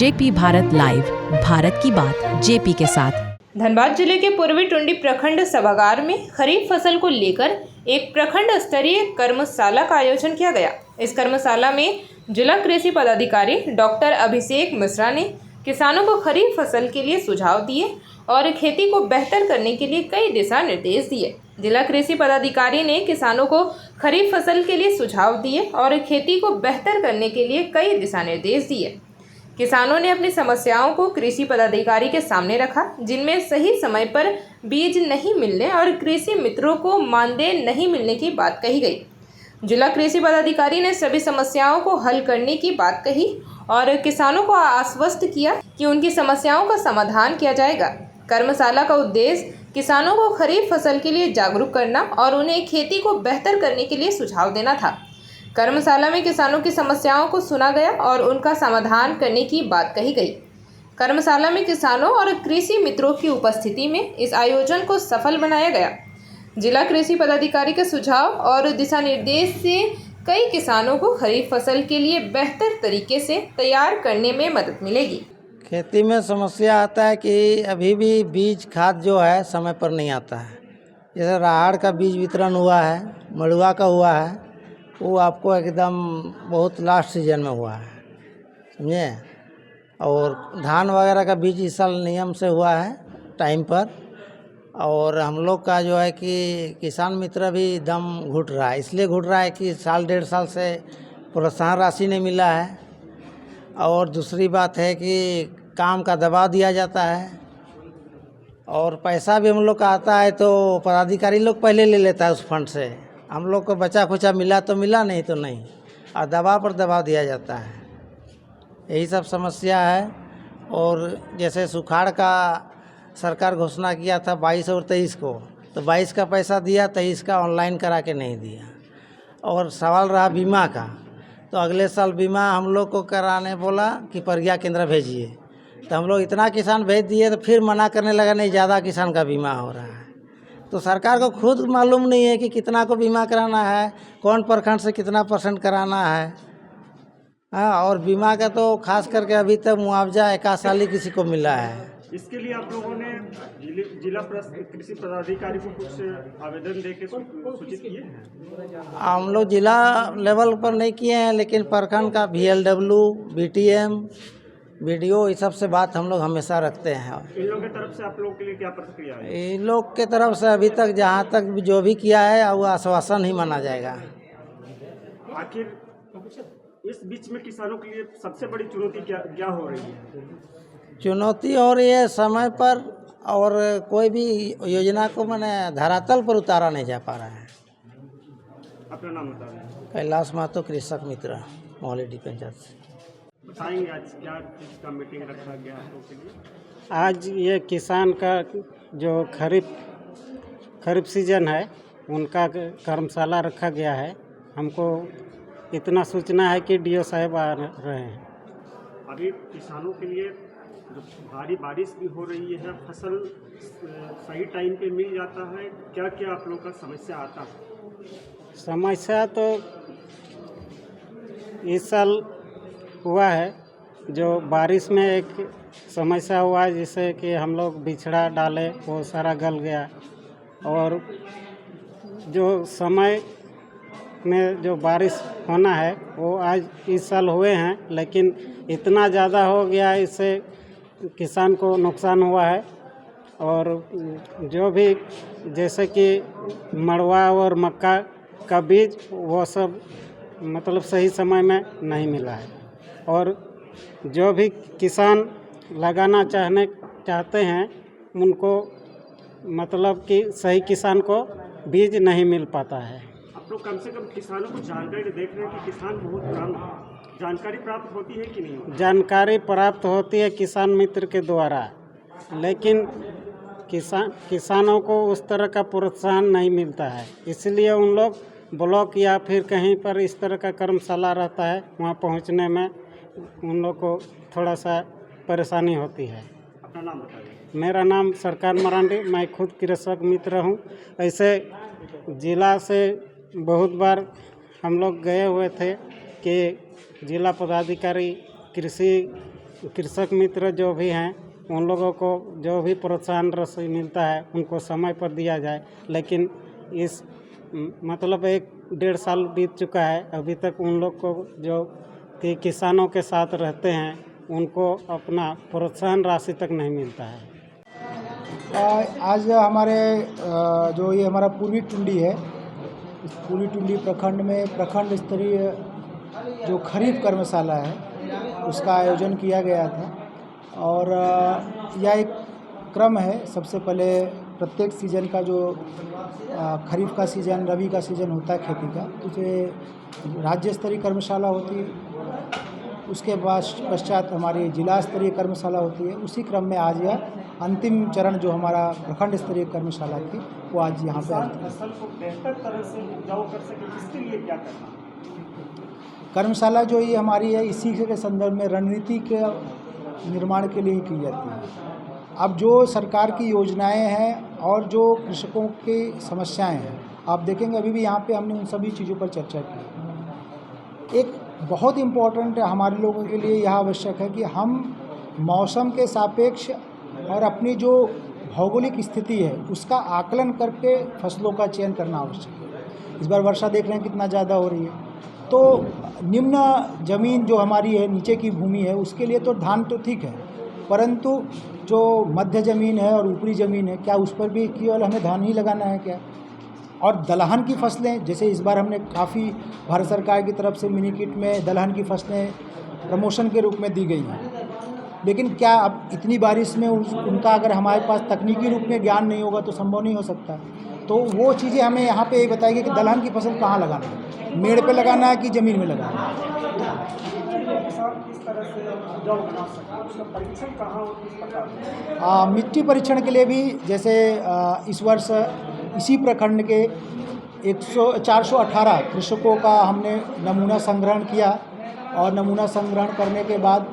JP Bharat live, Bharat की बात JP के साथ। धनबाद जिले के पूर्वी टुंडी प्रखंड सभागार में खरीफ फसल को लेकर एक प्रखंड स्तरीय कर्मशाला का आयोजन किया गया। इस कर्मशाला में जिला कृषि पदाधिकारी डॉक्टर अभिषेक मिश्रा ने किसानों को खरीफ फसल के लिए सुझाव दिए और खेती को बेहतर करने के लिए कई दिशा निर्देश दिए। जिला कृषि पदाधिकारी ने किसानों को खरीफ फसल के लिए सुझाव दिए और खेती को बेहतर करने के लिए कई दिशा निर्देश दिए। किसानों ने अपनी समस्याओं को कृषि पदाधिकारी के सामने रखा, जिनमें सही समय पर बीज नहीं मिलने और कृषि मित्रों को मानदेय नहीं मिलने की बात कही गई। जिला कृषि पदाधिकारी ने सभी समस्याओं को हल करने की बात कही और किसानों को आश्वस्त किया कि उनकी समस्याओं का समाधान किया जाएगा। कर्मशाला का उद्देश्य किसानों को खरीफ फसल के लिए जागरूक करना और उन्हें खेती को बेहतर करने के लिए सुझाव देना था। कर्मशाला में किसानों की समस्याओं को सुना गया और उनका समाधान करने की बात कही गई। कर्मशाला में किसानों और कृषि मित्रों की उपस्थिति में इस आयोजन को सफल बनाया गया। जिला कृषि पदाधिकारी के सुझाव और दिशा निर्देश से कई किसानों को खरीफ फसल के लिए बेहतर तरीके से तैयार करने में मदद मिलेगी। खेती में समस्या आता है कि अभी भी बीज खाद जो है समय पर नहीं आता है। जैसे राहड़ का बीज वितरण हुआ है, मड़ुआ का हुआ है, वो आपको एकदम बहुत लास्ट सीजन में हुआ है, समझे। और धान वगैरह का बीज इस साल नियम से हुआ है टाइम पर। और हम लोग का जो है कि किसान मित्र भी दम घुट रहा है, इसलिए घुट रहा है कि साल डेढ़ साल से प्रोत्साहन राशि नहीं मिला है। और दूसरी बात है कि काम का दबाव दिया जाता है और पैसा भी हम लोग का आता है तो पदाधिकारी लोग पहले ले लेता है उस फंड से। हम लोग को बचा खुचा मिला तो मिला, नहीं तो नहीं, और दबाव पर दबाव दिया जाता है। यही सब समस्या है। और जैसे सुखाड़ का सरकार घोषणा किया था 22 और 23 को, तो 22 का पैसा दिया, 23 का ऑनलाइन करा के नहीं दिया। और सवाल रहा बीमा का, तो अगले साल बीमा हम लोग को कराने बोला कि प्रज्ञा केंद्र भेजिए, तो हम लोग इतना किसान भेज दिए तो फिर मना करने लगा नहीं, ज़्यादा किसान का बीमा हो रहा है। तो सरकार को खुद मालूम नहीं है कि कितना को बीमा कराना है, कौन प्रखंड से कितना % कराना है। हाँ, और बीमा का तो खास करके अभी तक मुआवजा 1 साल ही किसी को मिला है। इसके लिए आप लोगों ने जिला कृषि पदाधिकारी को कुछ आवेदन देके सूचित किए हैं? हम लोग जिला लेवल पर नहीं किए हैं, लेकिन प्रखंड का VLW, BTM, BDO इस सब से बात हम लोग हमेशा रखते हैं। इन लोगों की तरफ से आप लोगों के लिए क्या प्रतिक्रिया है? इन लोग के तरफ से अभी तक जहाँ तक जो भी किया है वो आश्वासन ही माना जाएगा। आखिर इस बीच में किसानों के लिए सबसे बड़ी चुनौती क्या हो रही है? चुनौती हो रही है समय पर, और कोई भी योजना को मैंने धरातल पर उतारा नहीं जा पा रहा है। अपना नाम बता दें। कैलाश महतो, कृषक मित्र, मोहल्ली पंचायत से। बताएंगे आज क्या का मीटिंग रखा गया आप लोगों के लिए? आज ये किसान का जो खरीफ सीजन है उनका कर्मशाला रखा गया है। हमको इतना सूचना है कि DO साहब आ रहे हैं। अभी किसानों के लिए जो भारी बारिश भी हो रही है, फसल सही टाइम पे मिल जाता है, क्या क्या आप लोग का समस्या आता है? समस्या तो इस साल हुआ है, जो बारिश में एक समस्या हुआ है, जिससे कि हम लोग बिछड़ा डाले वो सारा गल गया। और जो समय में जो बारिश होना है वो आज इस साल हुए हैं, लेकिन इतना ज़्यादा हो गया, इससे किसान को नुकसान हुआ है। और जो भी जैसे कि मड़वा और मक्का का बीज वो सब मतलब सही समय में नहीं मिला है। और जो भी किसान लगाना चाहते हैं उनको मतलब कि सही किसान को बीज नहीं मिल पाता है। आप लोग कम से कम किसानों को जानकारी देख रहे हैं कि किसान बहुत कम, जानकारी प्राप्त होती है कि नहीं? जानकारी प्राप्त होती है किसान मित्र के द्वारा, लेकिन किसानों को उस तरह का प्रोत्साहन नहीं मिलता है। इसलिए उन लोग ब्लॉक या फिर कहीं पर इस तरह का कर्मशाला रहता है, वहाँ पहुँचने में उन लोग को थोड़ा सा परेशानी होती है। अपना नाम बताइए। मेरा नाम सरकार मरांडी, मैं खुद कृषक मित्र हूँ। ऐसे जिला से बहुत बार हम लोग गए हुए थे कि जिला पदाधिकारी कृषि कृषक मित्र जो भी हैं उन लोगों को जो भी प्रोत्साहन राशि मिलता है उनको समय पर दिया जाए। लेकिन इस मतलब 1-1.5 साल बीत चुका है, अभी तक उन लोग को जो कि किसानों के साथ रहते हैं उनको अपना प्रोत्साहन राशि तक नहीं मिलता है। आज हमारे जो ये हमारा पूर्वी टुंडी है, इस पूर्वी टुंडी प्रखंड में प्रखंड स्तरीय जो खरीफ कर्मशाला है उसका आयोजन किया गया था। और यह एक क्रम है, सबसे पहले प्रत्येक सीज़न का जो खरीफ का सीज़न, रबी का सीज़न होता है खेती का, तो राज्य स्तरीय कर्मशाला होती है, उसके पश्चात हमारी जिला स्तरीय कर्मशाला होती है। उसी क्रम में आज यह अंतिम चरण जो हमारा प्रखंड स्तरीय कर्मशाला थी वो आज यहाँ पे आई। फसल को बेहतर तरह से उपजाऊ कर सके इसके लिए क्या करना? कर्मशाला जो ये हमारी है इसी के संदर्भ में रणनीति के निर्माण के लिए ही की जाती है। अब जो सरकार की योजनाएं हैं और जो कृषकों की समस्याएं हैं, आप देखेंगे अभी भी यहाँ पे हमने उन सभी चीज़ों पर चर्चा की। एक बहुत इम्पोर्टेंट हमारे लोगों के लिए यह आवश्यक है कि हम मौसम के सापेक्ष और अपनी जो भौगोलिक स्थिति है उसका आकलन करके फसलों का चयन करना आवश्यक है। इस बार वर्षा देख रहे हैं कितना ज़्यादा हो रही है, तो निम्न जमीन जो हमारी है, नीचे की भूमि है, उसके लिए तो धान तो ठीक है, परंतु जो मध्य ज़मीन है और ऊपरी ज़मीन है, क्या उस पर भी केवल हमें धान ही लगाना है क्या? और दलहन की फसलें, जैसे इस बार हमने काफ़ी भारत सरकार की तरफ से मिनी किट में दलहन की फसलें प्रमोशन के रूप में दी गई हैं, लेकिन क्या अब इतनी बारिश में उनका अगर हमारे पास तकनीकी रूप में ज्ञान नहीं होगा तो संभव नहीं हो सकता। तो वो चीज़ें हमें यहाँ पे बताएगी कि दलहन की फसल कहाँ लगाना है, मेड़ पे लगाना है कि ज़मीन में लगाना है। किस तरह से उपजाऊ बना सकते, उसका परीक्षण कहाँ और किस प्रकार? मिट्टी परीक्षण के लिए भी जैसे इस वर्ष इसी प्रखंड के 418 कृषकों का हमने नमूना संग्रहण किया और नमूना संग्रहण करने के बाद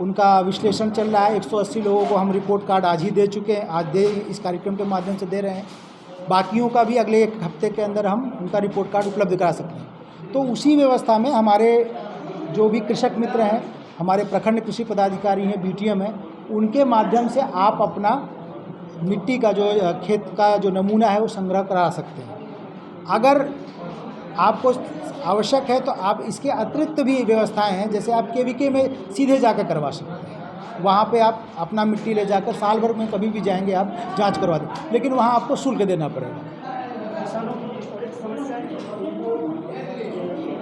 उनका विश्लेषण चल रहा है। 180 लोगों को हम रिपोर्ट कार्ड आज ही दे चुके हैं, आज इस कार्यक्रम के माध्यम से दे रहे हैं। बाकियों का भी अगले 1 हफ्ते के अंदर हम उनका रिपोर्ट कार्ड उपलब्ध करा सकते हैं। तो उसी व्यवस्था में हमारे जो भी कृषक मित्र हैं, हमारे प्रखंड कृषि पदाधिकारी हैं, BTM हैं, उनके माध्यम से आप अपना मिट्टी का जो खेत का जो नमूना है वो संग्रह करा सकते हैं। अगर आपको आवश्यक है तो आप इसके अतिरिक्त भी व्यवस्थाएं हैं, जैसे आप KVK में सीधे जाकर करवा सकते हैं। वहाँ पे आप अपना मिट्टी ले जाकर साल भर में कभी भी जाएंगे आप जांच करवा दें, लेकिन वहाँ आपको शुल्क देना पड़ेगा। किसानों की और एक समस्या है कि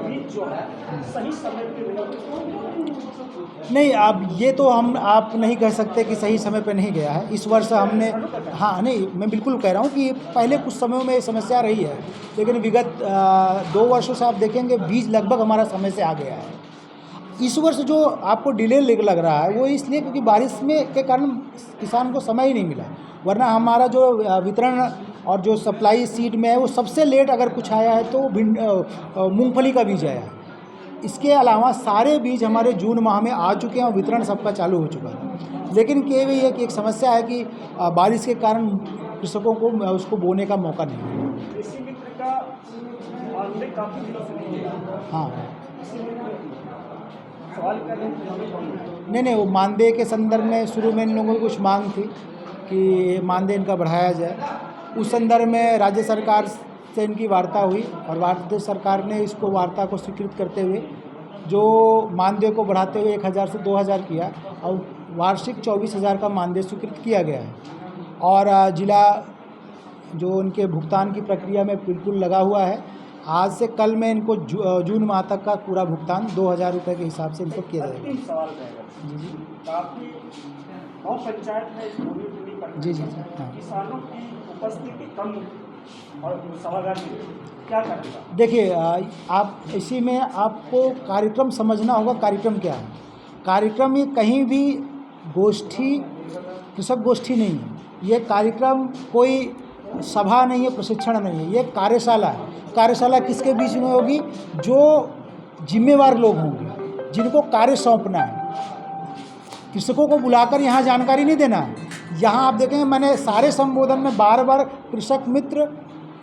बीज जो है सही समय पे नहीं, अब ये तो आप नहीं कह सकते कि सही समय पे नहीं गया है। इस वर्ष हमने, हाँ नहीं, मैं बिल्कुल कह रहा हूँ कि पहले कुछ समयों में ये समस्या रही है, लेकिन विगत 2 वर्षों से आप देखेंगे बीज लगभग हमारा समय से आ गया है। इस वर्ष जो आपको डिले लग रहा है वो इसलिए क्योंकि बारिश में के कारण किसान को समय ही नहीं मिला, वरना हमारा जो वितरण और जो सप्लाई सीड में है वो सबसे लेट अगर कुछ आया है तो मूंगफली का बीज आया है। इसके अलावा सारे बीज हमारे जून माह में आ चुके हैं और वितरण सबका चालू हो चुका है। लेकिन केवल ये कि एक समस्या है कि बारिश के कारण कृषकों को उसको बोने का मौका नहीं मिला। कृषि मित्र का मानदेय काफ़ी दिनों से नहीं है। हाँ, सवाल कर रहे हैं। नहीं, वो मानदेय के संदर्भ में शुरू में इन लोगों की कुछ मांग थी कि मानदेय इनका बढ़ाया जाए। उस संदर्भ में राज्य सरकार से इनकी वार्ता हुई और राज्य सरकार ने इसको वार्ता को स्वीकृत करते हुए जो मानदेय को बढ़ाते हुए 1000 से 2000 किया और वार्षिक 24,000 का मानदेय स्वीकृत किया गया है। और जिला जो उनके भुगतान की प्रक्रिया में बिल्कुल लगा हुआ है। आज से कल में इनको जून माह तक का पूरा भुगतान 2000 रुपये के हिसाब से इनको किया जाएगा। सवाल रहेगा जी, काफ़ी गाँव पंचायत में इस पूरी जी, हाँ। किसानों की उपस्थिति कम और सभागार में क्या करेगा? देखिए, आप इसी में आपको कार्यक्रम समझना होगा। कार्यक्रम क्या है? कार्यक्रम ये कहीं भी गोष्ठी, कृषक गोष्ठी नहीं है। ये कार्यक्रम कोई सभा नहीं है, प्रशिक्षण नहीं है, ये कार्यशाला है। कार्यशाला किसके बीच में होगी? जो जिम्मेवार लोग होंगे, जिनको कार्य सौंपना है। कृषकों को बुलाकर यहाँ जानकारी नहीं देना है। यहाँ आप देखेंगे मैंने सारे संबोधन में बार कृषक मित्र,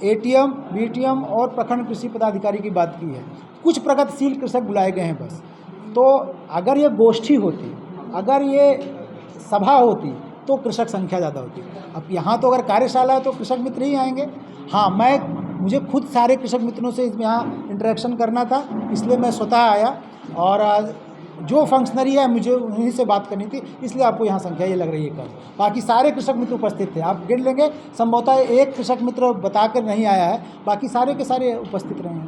ATM, BTM और प्रखंड कृषि पदाधिकारी की बात की है। कुछ प्रगतिशील कृषक बुलाए गए हैं बस। तो अगर ये गोष्ठी होती अगर ये सभा होती तो कृषक संख्या ज़्यादा होती। अब यहाँ तो अगर कार्यशाला है तो कृषक मित्र ही आएंगे। हाँ, मुझे खुद सारे कृषक मित्रों से यहाँ इंटरेक्शन करना था, इसलिए मैं स्वतः आया और जो फंक्शनरी है मुझे उन्हीं से बात करनी थी, इसलिए आपको यहाँ संख्या ये लग रही है कम। बाकी सारे कृषक मित्र उपस्थित थे, आप गिन लेंगे संभवतः एक कृषक मित्र बताकर नहीं आया है, बाकी सारे के सारे उपस्थित रहे हैं।